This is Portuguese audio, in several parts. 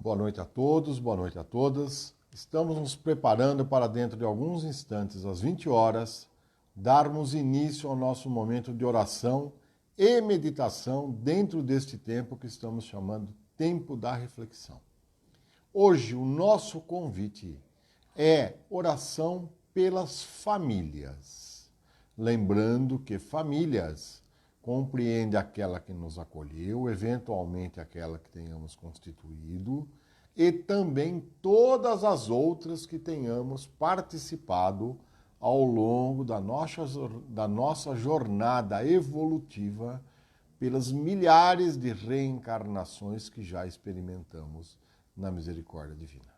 Boa noite a todos, boa noite a todas. Estamos nos preparando para dentro de alguns instantes, às 20 horas, darmos início ao nosso momento de oração e meditação dentro deste tempo que estamos chamando Tempo da Reflexão. Hoje o nosso convite é oração pelas famílias. Lembrando que famílias compreende aquela que nos acolheu, eventualmente aquela que tenhamos constituído, e também todas as outras que tenhamos participado ao longo da nossa jornada evolutiva pelas milhares de reencarnações que já experimentamos na misericórdia divina.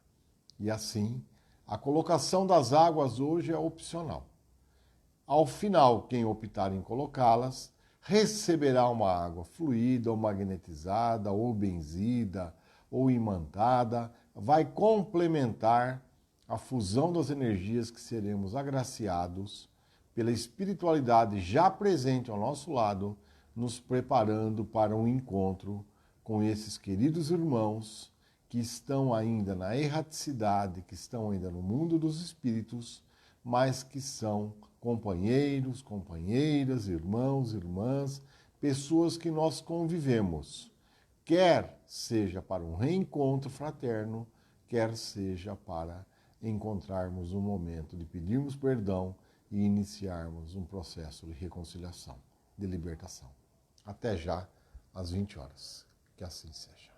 E assim, a colocação das águas hoje é opcional. Ao final, quem optar em colocá-las, receberá uma água fluida, ou magnetizada, ou benzida, ou imantada, vai complementar a fusão das energias que seremos agraciados pela espiritualidade já presente ao nosso lado, nos preparando para um encontro com esses queridos irmãos que estão ainda na erraticidade, que estão ainda no mundo dos espíritos, mas que são companheiros, companheiras, irmãos, irmãs, pessoas que nós convivemos, quer seja para um reencontro fraterno, quer seja para encontrarmos um momento de pedirmos perdão e iniciarmos um processo de reconciliação, de libertação. Até já, às 20 horas. Que assim seja.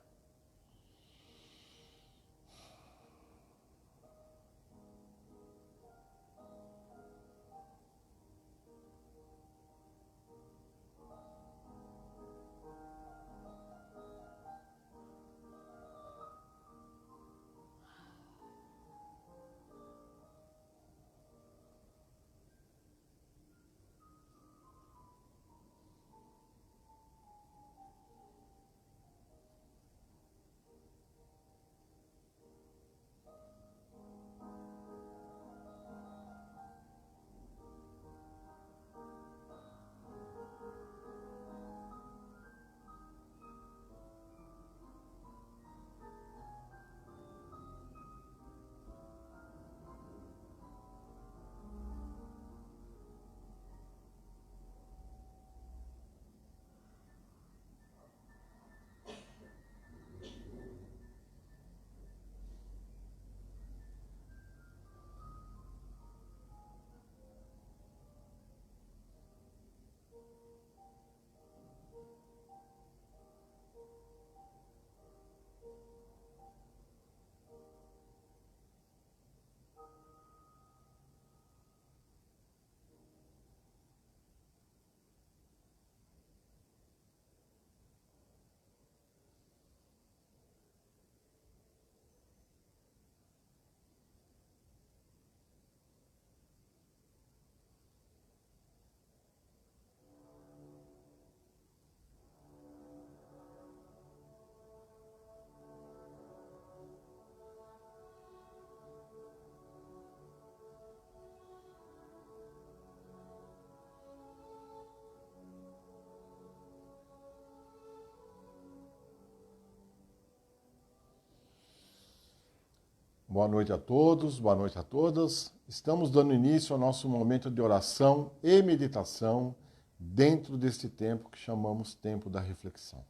Boa noite a todos, boa noite a todas. Estamos dando início ao nosso momento de oração e meditação dentro deste tempo que chamamos Tempo da Reflexão.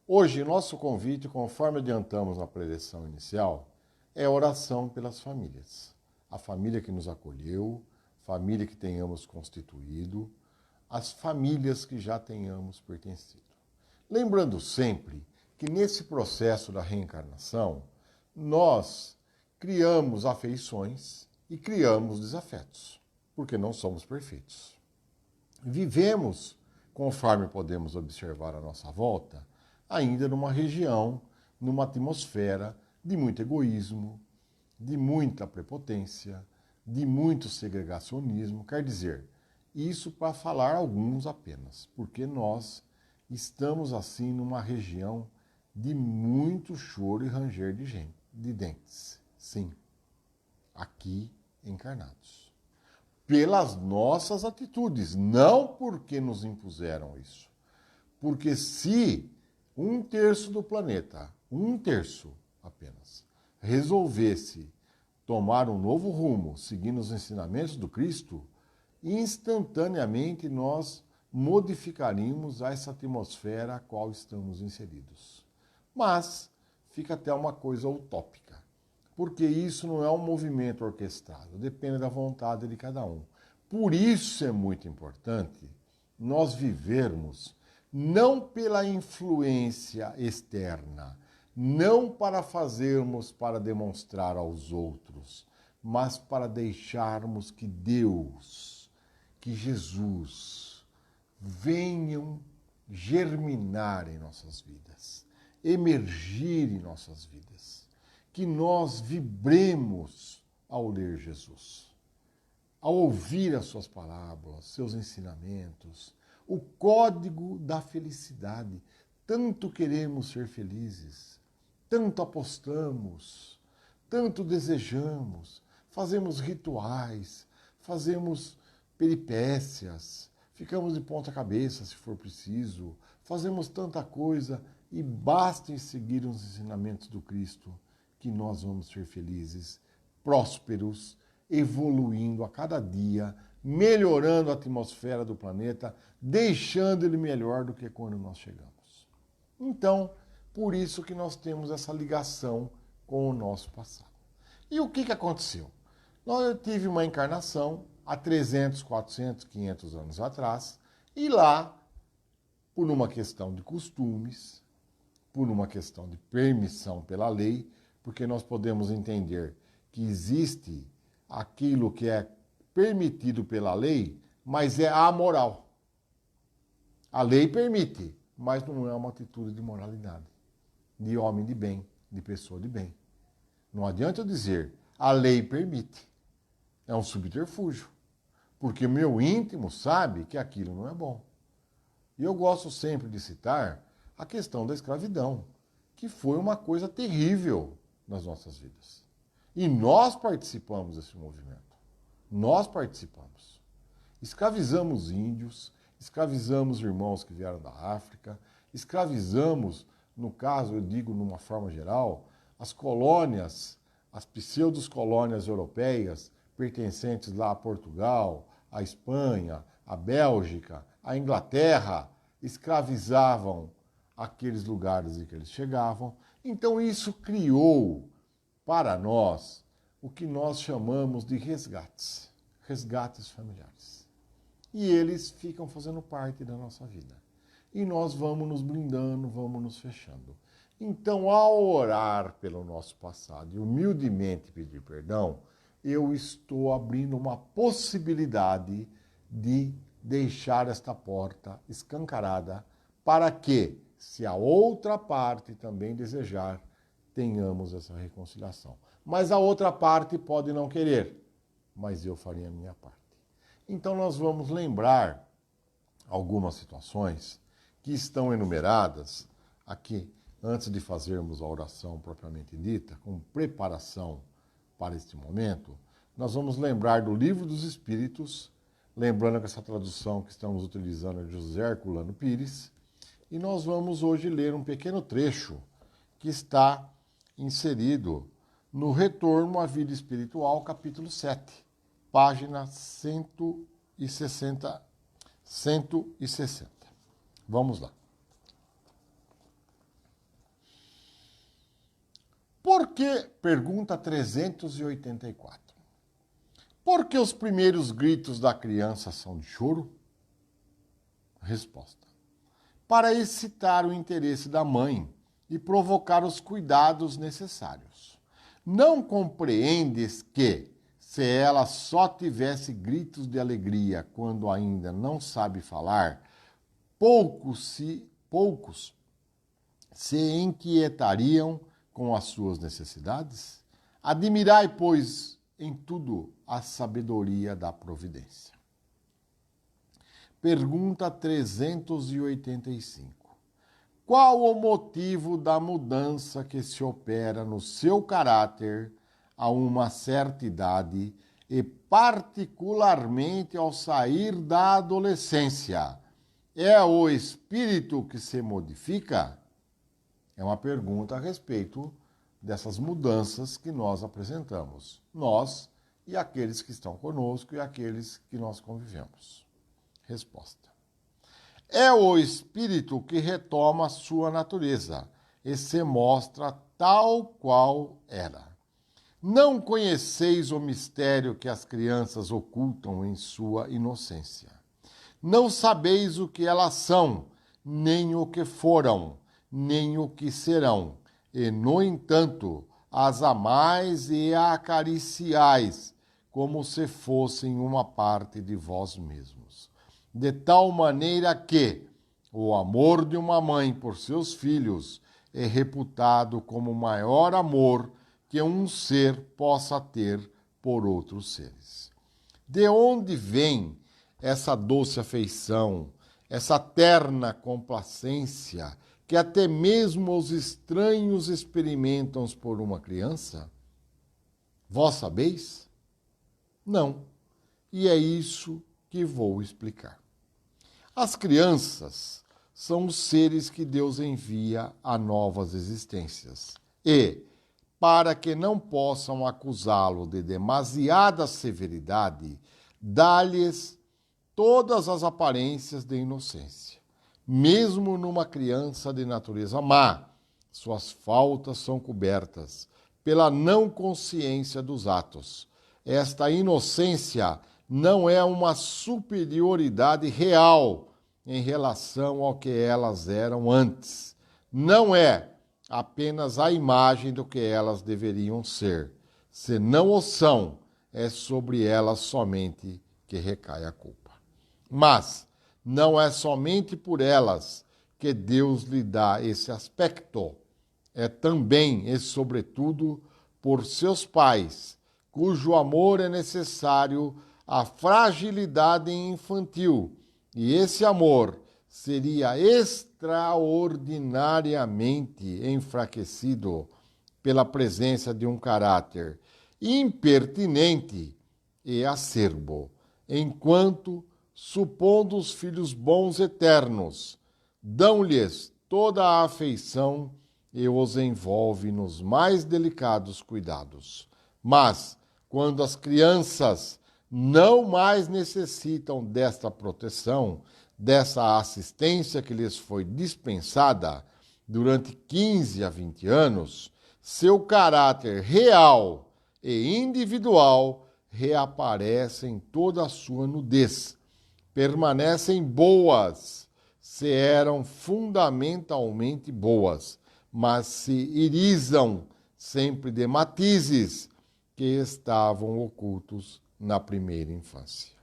Hoje, nosso convite, conforme adiantamos na preleção inicial, é oração pelas famílias. A família que nos acolheu, família que tenhamos constituído, as famílias que já tenhamos pertencido. Lembrando sempre que nesse processo da reencarnação, nós criamos afeições e criamos desafetos, porque não somos perfeitos. Vivemos, conforme podemos observar à nossa volta, ainda numa região, numa atmosfera de muito egoísmo, de muita prepotência, de muito segregacionismo. Quer dizer, isso para falar alguns apenas, porque nós estamos assim numa região de muito choro e ranger de dentes. Sim, aqui encarnados. Pelas nossas atitudes, não porque nos impuseram isso. Porque se 1/3 do planeta um terço apenas, resolvesse tomar um novo rumo, seguindo os ensinamentos do Cristo, instantaneamente nós modificaríamos essa atmosfera a qual estamos inseridos. Mas fica até uma coisa utópica, porque isso não é um movimento orquestrado, depende da vontade de cada um. Por isso é muito importante nós vivermos não pela influência externa, não para fazermos para demonstrar aos outros, mas para deixarmos que Deus, que Jesus venham germinar em nossas vidas, emergir em nossas vidas, que nós vibremos ao ler Jesus, ao ouvir as suas parábolas, seus ensinamentos, o código da felicidade. Tanto queremos ser felizes, tanto apostamos, tanto desejamos, fazemos rituais, fazemos peripécias, ficamos de ponta cabeça se for preciso, fazemos tanta coisa e basta em seguir os ensinamentos do Cristo que nós vamos ser felizes, prósperos, evoluindo a cada dia, melhorando a atmosfera do planeta, deixando ele melhor do que quando nós chegamos. Então, por isso que nós temos essa ligação com o nosso passado. E o que aconteceu? Eu tive uma encarnação há 300, 400, 500 anos atrás, e lá, por uma questão de costumes, por uma questão de permissão pela lei, porque nós podemos entender que existe aquilo que é permitido pela lei, mas é amoral. A lei permite, mas não é uma atitude de moralidade, de homem de bem, de pessoa de bem. Não adianta eu dizer, a lei permite. É um subterfúgio, porque o meu íntimo sabe que aquilo não é bom. E eu gosto sempre de citar a questão da escravidão, que foi uma coisa terrível nas nossas vidas. E nós participamos desse movimento. Nós participamos. Escravizamos índios, escravizamos irmãos que vieram da África, escravizamos, no caso, eu digo numa forma geral, as colônias, as pseudo-colônias europeias pertencentes lá a Portugal, a Espanha, a Bélgica, a Inglaterra, escravizavam aqueles lugares em que eles chegavam. Então isso criou para nós o que nós chamamos de resgates, resgates familiares. E eles ficam fazendo parte da nossa vida. E nós vamos nos blindando, vamos nos fechando. Então, ao orar pelo nosso passado e humildemente pedir perdão, eu estou abrindo uma possibilidade de deixar esta porta escancarada para que, se a outra parte também desejar, tenhamos essa reconciliação. Mas a outra parte pode não querer, mas eu farei a minha parte. Então nós vamos lembrar algumas situações que estão enumeradas aqui, antes de fazermos a oração propriamente dita, com preparação para este momento. Nós vamos lembrar do Livro dos Espíritos, lembrando que essa tradução que estamos utilizando é de José Herculano Pires, e nós vamos hoje ler um pequeno trecho que está inserido no Retorno à Vida Espiritual, capítulo 7, página 160. Vamos lá. Por que, pergunta 384, por que os primeiros gritos da criança são de choro? Resposta: para excitar o interesse da mãe e provocar os cuidados necessários. Não compreendes que, se ela só tivesse gritos de alegria quando ainda não sabe falar, poucos se inquietariam com as suas necessidades? Admirai, pois, em tudo a sabedoria da providência. Pergunta 385. Qual o motivo da mudança que se opera no seu caráter a uma certa idade e particularmente ao sair da adolescência? É o espírito que se modifica? É uma pergunta a respeito dessas mudanças que nós apresentamos. Nós e aqueles que estão conosco e aqueles que nós convivemos. Resposta. É o espírito que retoma a sua natureza e se mostra tal qual era. Não conheceis o mistério que as crianças ocultam em sua inocência. Não sabeis o que elas são, nem o que foram, nem o que serão. E, no entanto, as amais e acariciais, como se fossem uma parte de vós mesmos. De tal maneira que o amor de uma mãe por seus filhos é reputado como o maior amor que um ser possa ter por outros seres. De onde vem essa doce afeição, essa terna complacência que até mesmo os estranhos experimentam por uma criança? Vós sabeis? Não. E é isso que vou explicar. As crianças são os seres que Deus envia a novas existências. E, para que não possam acusá-lo de demasiada severidade, dá-lhes todas as aparências de inocência. Mesmo numa criança de natureza má, suas faltas são cobertas pela não consciência dos atos. Esta inocência não é uma superioridade real em relação ao que elas eram antes. Não é apenas a imagem do que elas deveriam ser. Se não o são, é sobre elas somente que recai a culpa. Mas não é somente por elas que Deus lhe dá esse aspecto. É também e sobretudo por seus pais, cujo amor é necessário à fragilidade infantil. E esse amor seria extraordinariamente enfraquecido pela presença de um caráter impertinente e acerbo, enquanto, supondo os filhos bons eternos, dão-lhes toda a afeição e os envolve nos mais delicados cuidados. Mas, quando as crianças não mais necessitam desta proteção, dessa assistência que lhes foi dispensada durante 15 a 20 anos, seu caráter real e individual reaparece em toda a sua nudez. Permanecem boas, se eram fundamentalmente boas, mas se irisam sempre de matizes que estavam ocultos na primeira infância.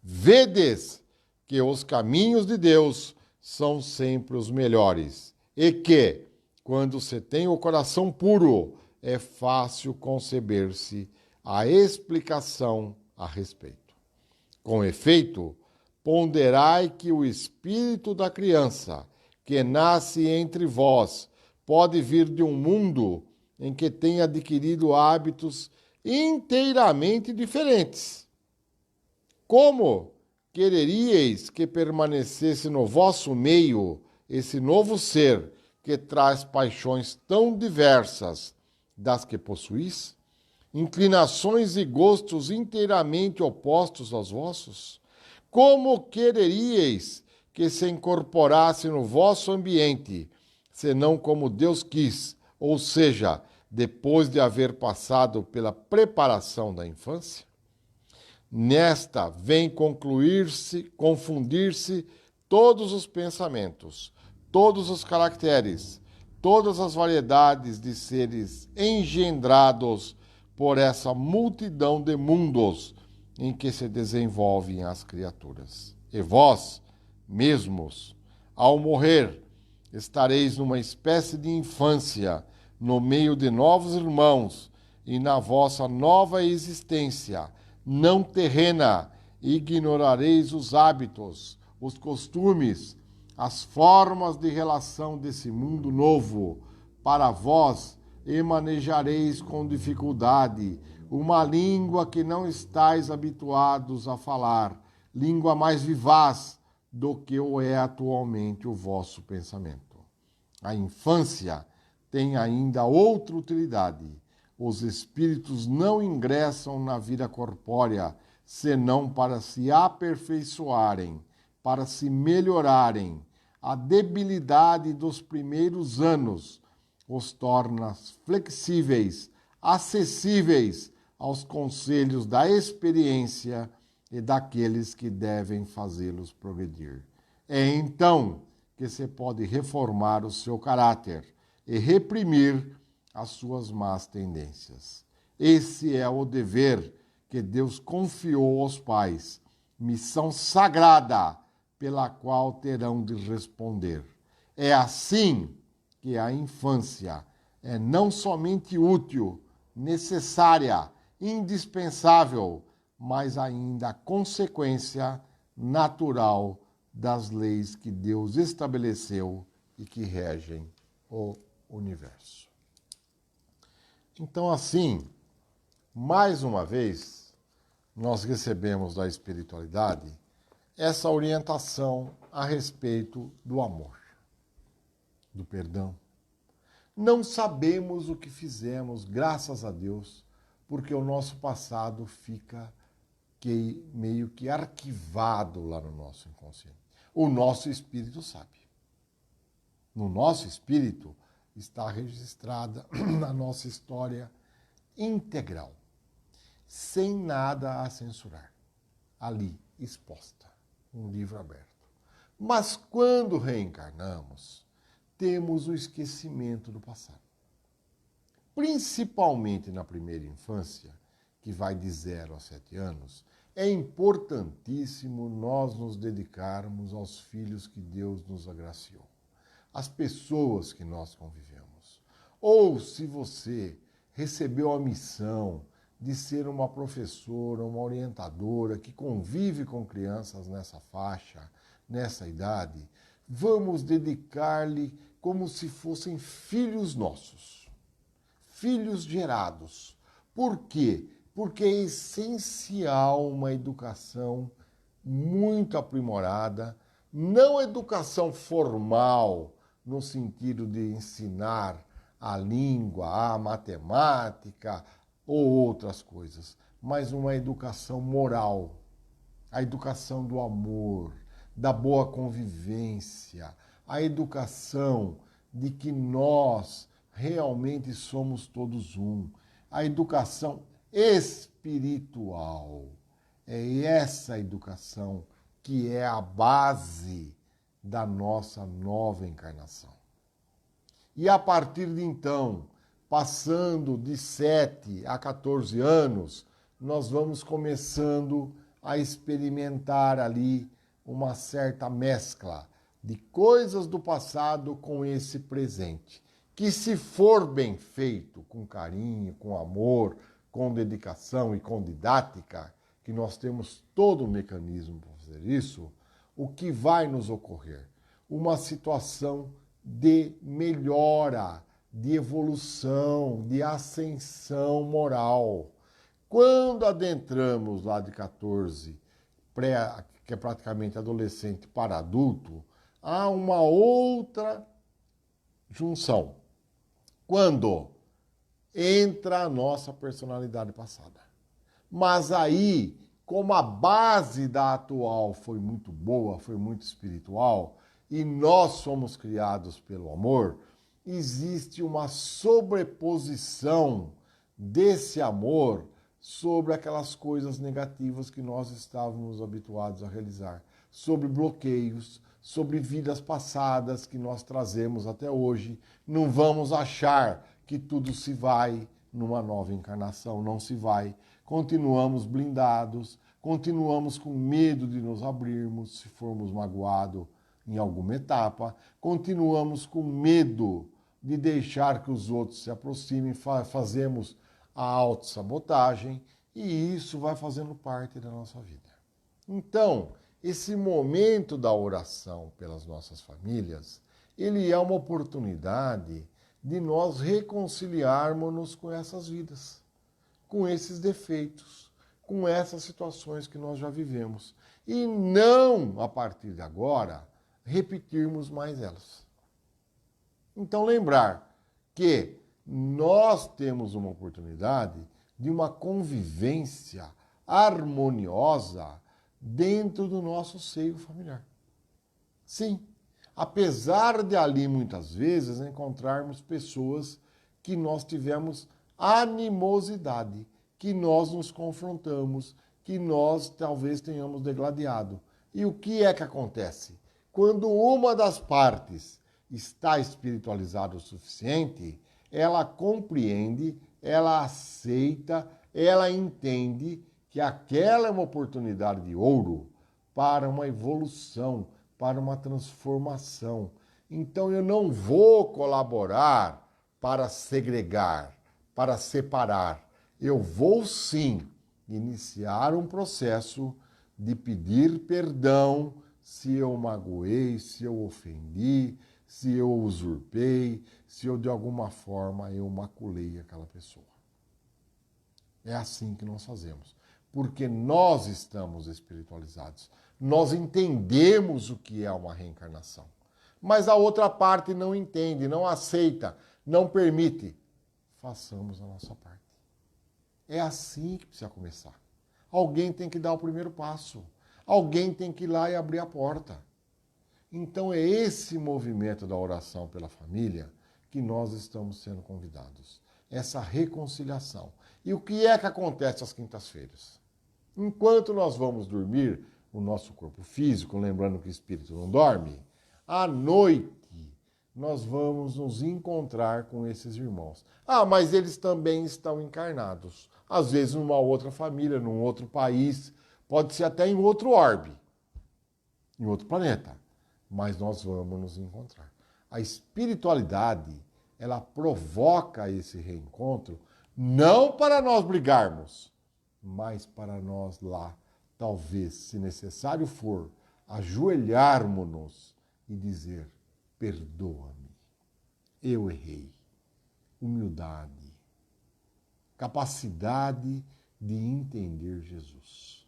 Vedes que os caminhos de Deus são sempre os melhores e que, quando se tem o coração puro, é fácil conceber-se a explicação a respeito. Com efeito, ponderai que o espírito da criança que nasce entre vós pode vir de um mundo em que tem adquirido hábitos inteiramente diferentes. Como quereríeis que permanecesse no vosso meio esse novo ser que traz paixões tão diversas das que possuís? Inclinações e gostos inteiramente opostos aos vossos? Como quereríeis que se incorporasse no vosso ambiente, senão como Deus quis, ou seja, depois de haver passado pela preparação da infância? Nesta vem confundir-se todos os pensamentos, todos os caracteres, todas as variedades de seres engendrados por essa multidão de mundos em que se desenvolvem as criaturas. E vós, mesmos, ao morrer, estareis numa espécie de infância, no meio de novos irmãos, e na vossa nova existência, não terrena, ignorareis os hábitos, os costumes, as formas de relação desse mundo novo. Para vós, e manejareis com dificuldade uma língua que não estáis habituados a falar, língua mais vivaz do que o é atualmente o vosso pensamento. A infância tem ainda outra utilidade. Os espíritos não ingressam na vida corpórea, senão para se aperfeiçoarem, para se melhorarem. A debilidade dos primeiros anos os torna flexíveis, acessíveis aos conselhos da experiência e daqueles que devem fazê-los progredir. É então que se pode reformar o seu caráter e reprimir as suas más tendências. Esse é o dever que Deus confiou aos pais, missão sagrada pela qual terão de responder. É assim que a infância é não somente útil, necessária, indispensável, mas ainda consequência natural das leis que Deus estabeleceu e que regem o universo. Então, assim, mais uma vez, nós recebemos da espiritualidade essa orientação a respeito do amor, do perdão. Não sabemos o que fizemos, graças a Deus, porque o nosso passado fica meio que arquivado lá no nosso inconsciente. O nosso espírito sabe. No nosso espírito está registrada a nossa história integral, sem nada a censurar, ali, exposta, um livro aberto. Mas quando reencarnamos, temos o esquecimento do passado. Principalmente na primeira infância, que vai de 0 a 7 anos, é importantíssimo nós nos dedicarmos aos filhos que Deus nos agraciou, às pessoas que nós convivemos. Ou se você recebeu a missão de ser uma professora, uma orientadora que convive com crianças nessa faixa, nessa idade, vamos dedicar-lhe como se fossem filhos nossos, filhos gerados. Por quê? Porque é essencial uma educação muito aprimorada, não educação formal, no sentido de ensinar a língua, a matemática ou outras coisas, mas uma educação moral, a educação do amor, da boa convivência, a educação de que nós realmente somos todos um, a educação espiritual. É essa educação que é a base da nossa nova encarnação. E a partir de então, passando de 7 a 14 anos, nós vamos começando a experimentar ali uma certa mescla de coisas do passado com esse presente, que se for bem feito, com carinho, com amor, com dedicação e com didática, que nós temos todo o mecanismo para fazer isso, o que vai nos ocorrer? Uma situação de melhora, de evolução, de ascensão moral. Quando adentramos lá de 14, que é praticamente adolescente para adulto, há uma outra junção. Quando entra a nossa personalidade passada. Mas aí, como a base da atual foi muito boa, foi muito espiritual, e nós somos criados pelo amor, existe uma sobreposição desse amor sobre aquelas coisas negativas que nós estávamos habituados a realizar, sobre bloqueios, sobre vidas passadas que nós trazemos até hoje. Não vamos achar que tudo se vai numa nova encarnação, não se vai. Continuamos blindados, continuamos com medo de nos abrirmos se formos magoados em alguma etapa, continuamos com medo de deixar que os outros se aproximem, fazemos a autossabotagem e isso vai fazendo parte da nossa vida. Então, esse momento da oração pelas nossas famílias, ele é uma oportunidade de nós reconciliarmos-nos com essas vidas, com esses defeitos, com essas situações que nós já vivemos. E não, a partir de agora, repetirmos mais elas. Então, lembrar que nós temos uma oportunidade de uma convivência harmoniosa dentro do nosso seio familiar. Sim, apesar de ali muitas vezes encontrarmos pessoas que nós tivemos animosidade, que nós nos confrontamos, que nós talvez tenhamos degladiado. E o que é que acontece? Quando uma das partes está espiritualizada o suficiente, ela compreende, ela aceita, ela entende que aquela é uma oportunidade de ouro para uma evolução, para uma transformação. Então eu não vou colaborar para segregar, para separar. Eu vou sim iniciar um processo de pedir perdão se eu magoei, se eu ofendi, se eu usurpei, se eu de alguma forma eu maculei aquela pessoa. É assim que nós fazemos, porque nós estamos espiritualizados. Nós entendemos o que é uma reencarnação. Mas a outra parte não entende, não aceita, não permite. Façamos a nossa parte. É assim que precisa começar. Alguém tem que dar o primeiro passo. Alguém tem que ir lá e abrir a porta. Então é esse movimento da oração pela família que nós estamos sendo convidados. Essa reconciliação. E o que é que acontece às quintas-feiras? Enquanto nós vamos dormir o nosso corpo físico, lembrando que o espírito não dorme, à noite nós vamos nos encontrar com esses irmãos. Ah, mas eles também estão encarnados. Às vezes numa outra família, num outro país, pode ser até em outro orbe, em outro planeta. Mas nós vamos nos encontrar. A espiritualidade, ela provoca esse reencontro, não para nós brigarmos, mas para nós lá, talvez, se necessário for, ajoelharmos-nos e dizer, perdoa-me, eu errei. Humildade, capacidade de entender Jesus,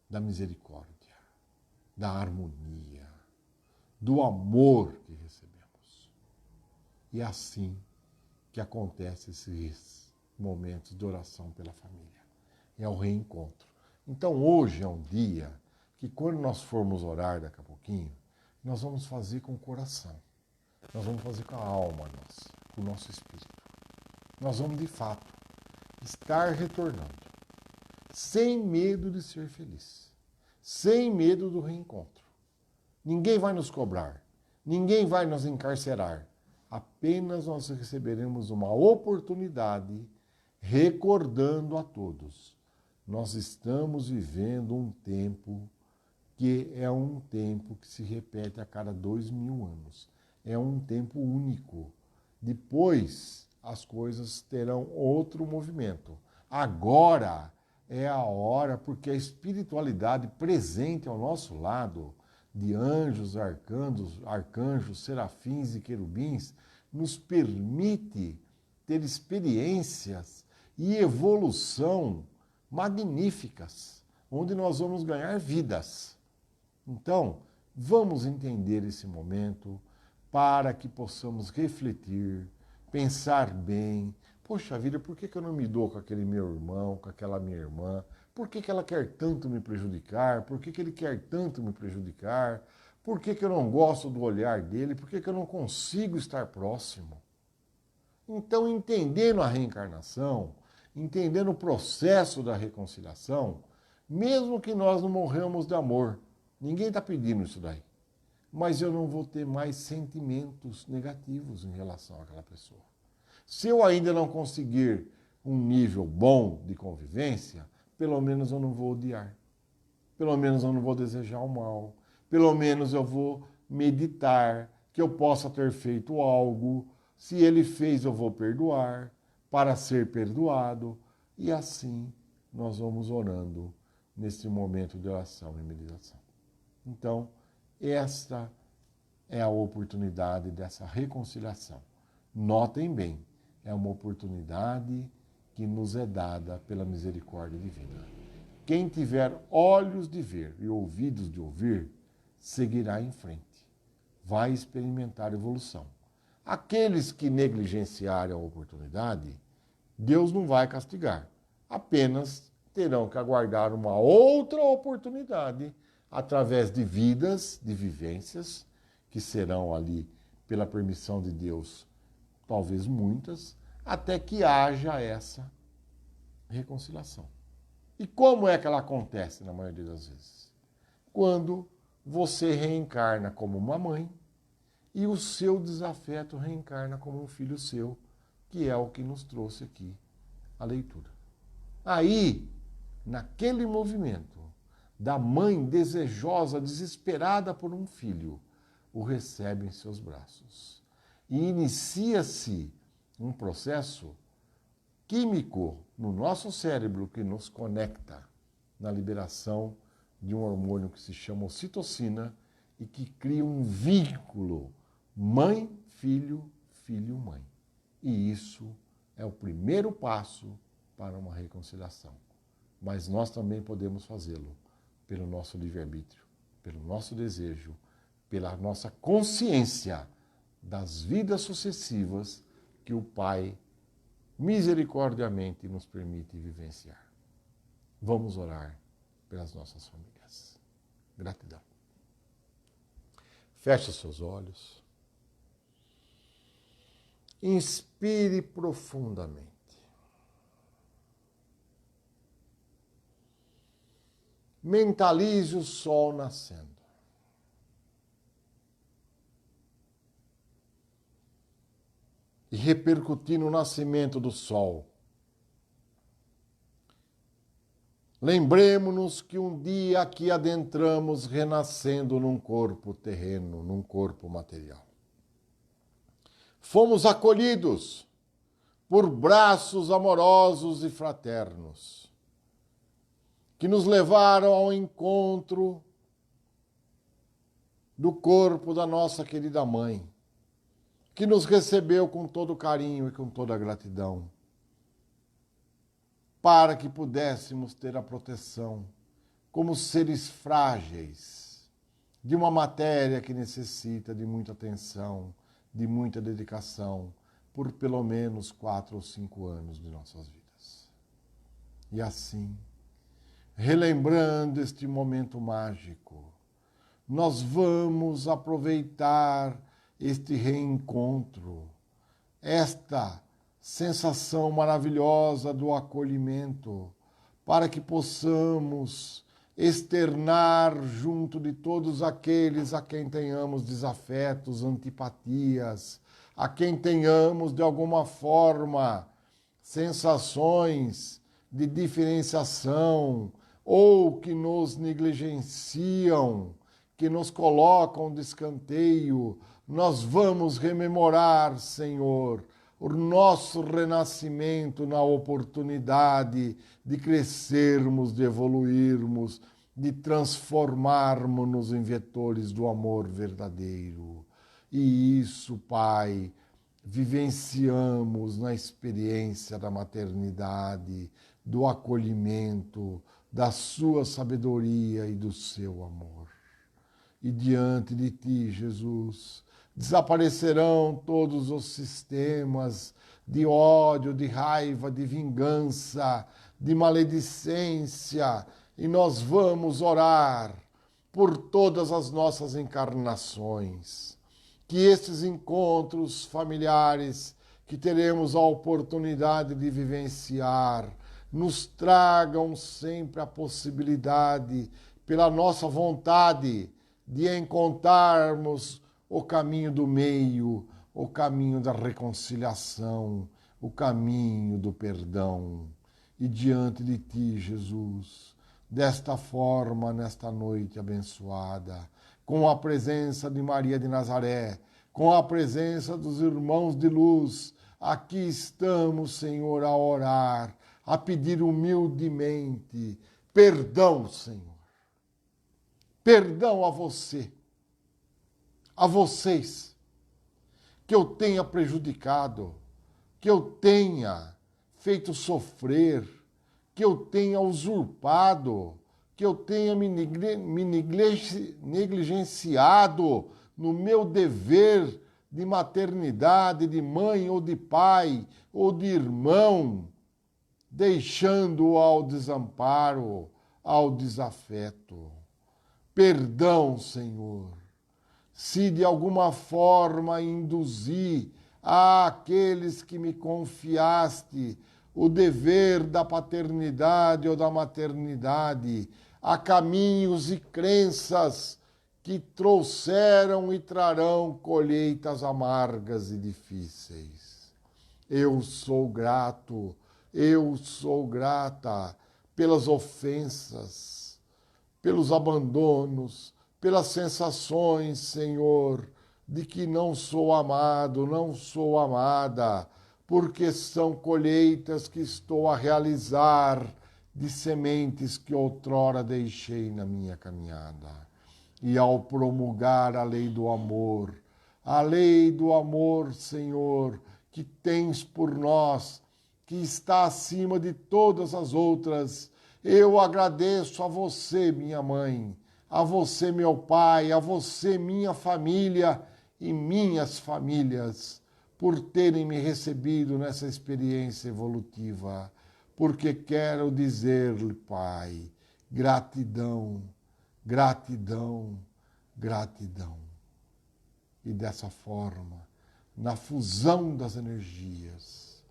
da misericórdia, da harmonia, do amor que recebemos. E é assim que acontece esses momentos de oração pela família. É o reencontro. Então hoje é um dia que quando nós formos orar daqui a pouquinho, nós vamos fazer com o coração. Nós vamos fazer com a alma nossa, com o nosso espírito. Nós vamos, de fato, estar retornando, sem medo de ser feliz, sem medo do reencontro. Ninguém vai nos cobrar, ninguém vai nos encarcerar. Apenas nós receberemos uma oportunidade recordando a todos. Nós estamos vivendo um tempo que é um tempo que se repete a cada 2000 anos. É um tempo único. Depois as coisas terão outro movimento. Agora é a hora, porque a espiritualidade presente ao nosso lado, de anjos, arcanjos, serafins e querubins, nos permite ter experiências e evolução magníficas, onde nós vamos ganhar vidas. Então, vamos entender esse momento para que possamos refletir, pensar bem. Poxa vida, por que eu não me dou com aquele meu irmão, com aquela minha irmã? Por que ela quer tanto me prejudicar? Por que ele quer tanto me prejudicar? Por que eu não gosto do olhar dele? Por que eu não consigo estar próximo? Então, entendendo a reencarnação, entendendo o processo da reconciliação, mesmo que nós não morramos de amor, ninguém está pedindo isso daí, mas eu não vou ter mais sentimentos negativos em relação àquela pessoa. Se eu ainda não conseguir um nível bom de convivência, pelo menos eu não vou odiar. Pelo menos eu não vou desejar o mal. Pelo menos eu vou meditar que eu possa ter feito algo. Se ele fez, eu vou perdoar para ser perdoado. E assim nós vamos orando nesse momento de oração e meditação. Então, esta é a oportunidade dessa reconciliação. Notem bem, é uma oportunidade que nos é dada pela misericórdia divina. Quem tiver olhos de ver e ouvidos de ouvir, seguirá em frente. Vai experimentar evolução. Aqueles que negligenciarem a oportunidade, Deus não vai castigar. Apenas terão que aguardar uma outra oportunidade através de vidas, de vivências, que serão ali, pela permissão de Deus, talvez muitas, até que haja essa reconciliação. E como é que ela acontece na maioria das vezes? Quando você reencarna como uma mãe e o seu desafeto reencarna como um filho seu, que é o que nos trouxe aqui a leitura. Aí, naquele movimento da mãe desejosa, desesperada por um filho, o recebe em seus braços. E inicia-se um processo químico no nosso cérebro que nos conecta na liberação de um hormônio que se chama ocitocina e que cria um vínculo mãe-filho, filho-mãe. E isso é o primeiro passo para uma reconciliação. Mas nós também podemos fazê-lo pelo nosso livre-arbítrio, pelo nosso desejo, pela nossa consciência das vidas sucessivas que o Pai misericordiamente nos permite vivenciar. Vamos orar pelas nossas famílias. Gratidão. Feche os seus olhos. Inspire profundamente. Mentalize o sol nascendo. E repercutir no nascimento do sol. Lembremos-nos que um dia aqui adentramos renascendo num corpo terreno, num corpo material. Fomos acolhidos por braços amorosos e fraternos, que nos levaram ao encontro do corpo da nossa querida mãe, que nos recebeu com todo carinho e com toda gratidão, para que pudéssemos ter a proteção como seres frágeis de uma matéria que necessita de muita atenção, de muita dedicação, por pelo menos 4 ou 5 anos de nossas vidas. E assim, relembrando este momento mágico, nós vamos aproveitar este reencontro, esta sensação maravilhosa do acolhimento, para que possamos externar junto de todos aqueles a quem tenhamos desafetos, antipatias, a quem tenhamos de alguma forma sensações de diferenciação ou que nos negligenciam, que nos colocam de escanteio. Nós vamos rememorar, Senhor, o nosso renascimento na oportunidade de crescermos, de evoluirmos, de transformarmos-nos em vetores do amor verdadeiro. E isso, Pai, vivenciamos na experiência da maternidade, do acolhimento, da sua sabedoria e do seu amor. E diante de Ti, Jesus, desaparecerão todos os sistemas de ódio, de raiva, de vingança, de maledicência, e nós vamos orar por todas as nossas encarnações. Que estes encontros familiares que teremos a oportunidade de vivenciar nos tragam sempre a possibilidade, pela nossa vontade, de encontrarmos o caminho do meio, o caminho da reconciliação, o caminho do perdão. E diante de Ti, Jesus, desta forma, nesta noite abençoada, com a presença de Maria de Nazaré, com a presença dos irmãos de luz, aqui estamos, Senhor, a orar, a pedir humildemente perdão, Senhor. Perdão a você, a vocês, que eu tenha prejudicado, que eu tenha feito sofrer, que eu tenha usurpado, que eu tenha me negligenciado no meu dever de maternidade, de mãe ou de pai ou de irmão, deixando-o ao desamparo, ao desafeto. Perdão, Senhor, se de alguma forma induzi àqueles que me confiaste o dever da paternidade ou da maternidade, a caminhos e crenças que trouxeram e trarão colheitas amargas e difíceis. Eu sou grato, eu sou grata pelas ofensas, pelos abandonos, pelas sensações, Senhor, de que não sou amado, não sou amada, porque são colheitas que estou a realizar de sementes que outrora deixei na minha caminhada. E ao promulgar a lei do amor, Senhor, que tens por nós, que está acima de todas as outras, eu agradeço a você, minha mãe, a você, meu pai, a você, minha família e minhas famílias, por terem me recebido nessa experiência evolutiva, porque quero dizer-lhe, Pai, gratidão, gratidão, gratidão. E dessa forma, na fusão das energias,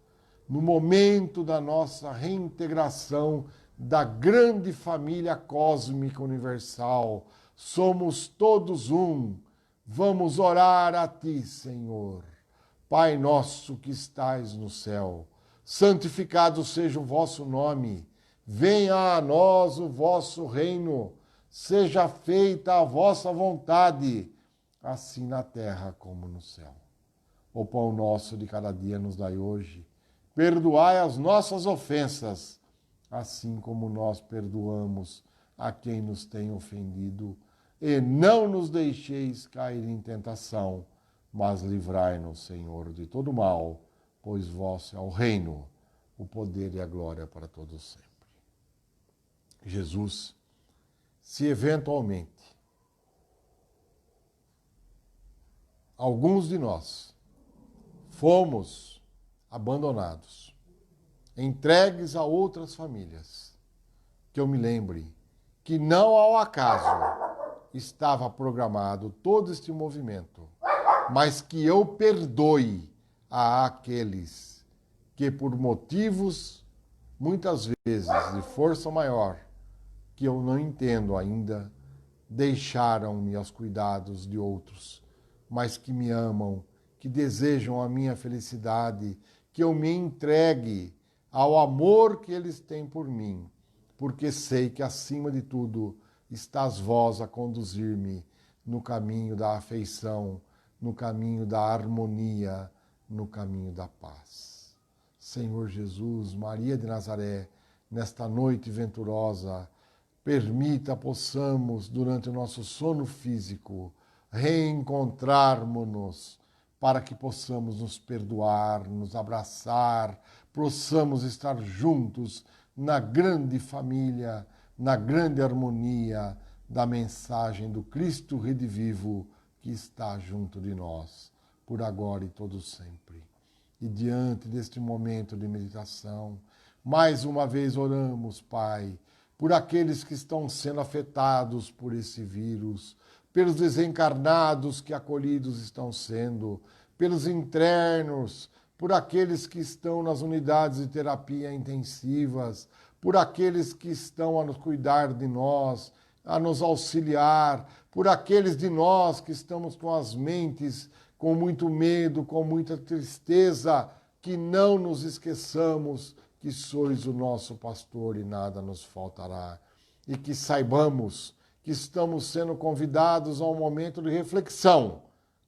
no momento da nossa reintegração da grande família cósmica universal, somos todos um. Vamos orar a Ti, Senhor. Pai nosso que estais no céu, santificado seja o vosso nome. Venha a nós o vosso reino. Seja feita a vossa vontade, assim na terra como no céu. O pão nosso de cada dia nos dai hoje. Perdoai as nossas ofensas, assim como nós perdoamos a quem nos tem ofendido. E não nos deixeis cair em tentação, mas livrai-nos, Senhor, de todo mal, pois vosso é o reino, o poder e a glória para todos sempre. Jesus, se eventualmente alguns de nós fomos abandonados, entregues a outras famílias, que eu me lembre que não ao acaso estava programado todo este movimento, mas que eu perdoe àqueles que por motivos, muitas vezes, de força maior, que eu não entendo ainda, deixaram-me aos cuidados de outros, mas que me amam, que desejam a minha felicidade, que eu me entregue ao amor que eles têm por mim, porque sei que, acima de tudo, estás vós a conduzir-me no caminho da afeição, no caminho da harmonia, no caminho da paz. Senhor Jesus, Maria de Nazaré, nesta noite venturosa, permita possamos, durante o nosso sono físico, reencontrarmos-nos para que possamos nos perdoar, nos abraçar, possamos estar juntos na grande família, na grande harmonia da mensagem do Cristo redivivo que está junto de nós, por agora e todo sempre. E diante deste momento de meditação, mais uma vez oramos, Pai, por aqueles que estão sendo afetados por esse vírus, pelos desencarnados que acolhidos estão sendo, pelos internos, por aqueles que estão nas unidades de terapia intensivas, por aqueles que estão a nos cuidar de nós, a nos auxiliar, por aqueles de nós que estamos com as mentes com muito medo, com muita tristeza, que não nos esqueçamos que sois o nosso pastor e nada nos faltará. E que saibamos que estamos sendo convidados a um momento de reflexão,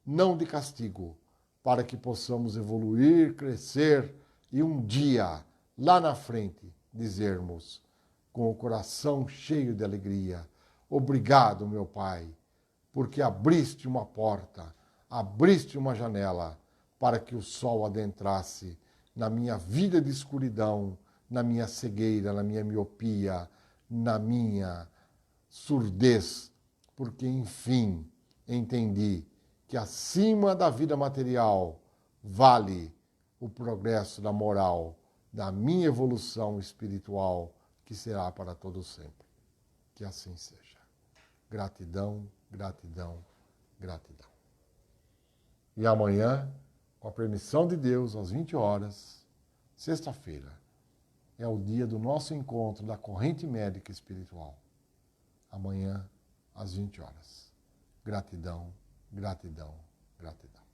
não de castigo, para que possamos evoluir, crescer e um dia, lá na frente, dizermos, com o coração cheio de alegria, obrigado, meu Pai, porque abriste uma porta, abriste uma janela para que o sol adentrasse na minha vida de escuridão, na minha cegueira, na minha miopia, na minha surdez, porque, enfim, entendi que acima da vida material vale o progresso da moral, da minha evolução espiritual, que será para todo sempre. Que assim seja. Gratidão, gratidão, gratidão. E amanhã, com a permissão de Deus, às 20 horas, sexta-feira, é o dia do nosso encontro da corrente médica espiritual. Amanhã, às 20 horas. Gratidão, gratidão, gratidão.